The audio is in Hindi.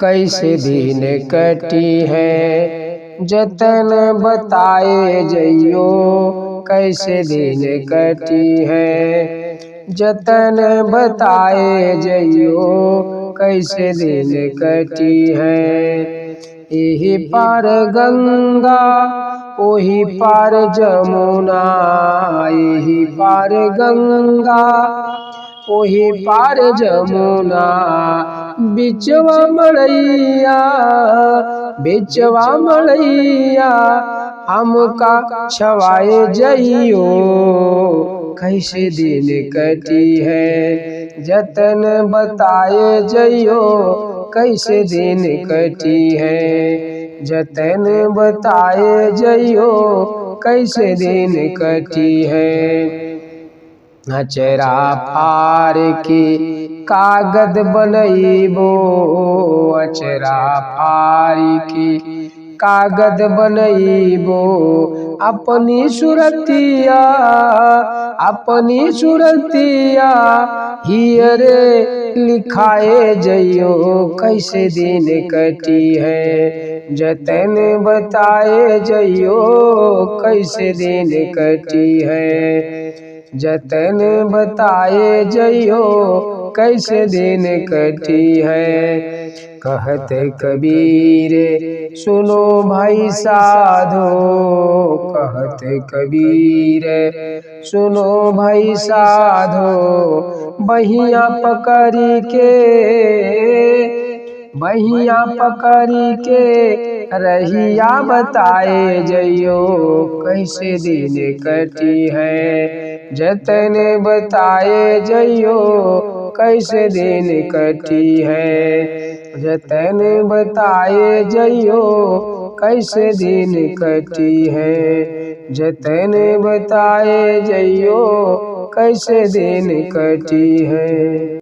कैसे दिन कटी है जतन बताए जइयो। कैसे दिन कटी है जतन बताए जइयो। कैसे दिन कटी है। एही पार गंगा ओही पार जमुना। एही पार गंगा ओही पार जमुना। बिचवा मड़ैया बिचवा मड़ैया हमका छवाए जइयो। कैसे दिन कटी है जतन बताए जइयो। कैसे दिन कटी है जतन बताए जइयो। कैसे दिन कटी है। अचरा फार के कागद बनइबो। अचरा फार के कागद बनइबो। अपनी सुरतिया हियरे लिखाए जइयो। कैसे दिन कटी है जतन बताए जइयो। कैसे दिन कटी है जतन बताए जइयो। कैसे दिन कटी है। कहत कबीर सुनो भाई साधो। कहत कबीर सुनो भाई साधो। बहिया पकड़ी के रहिया बताए जइयो। कैसे दिन कटी है जतन बताए जइयो। कैसे दिन कटी है जतन बताए जइयो। कैसे दिन कटी है जतन बताए जइयो। कैसे दिन कटी है।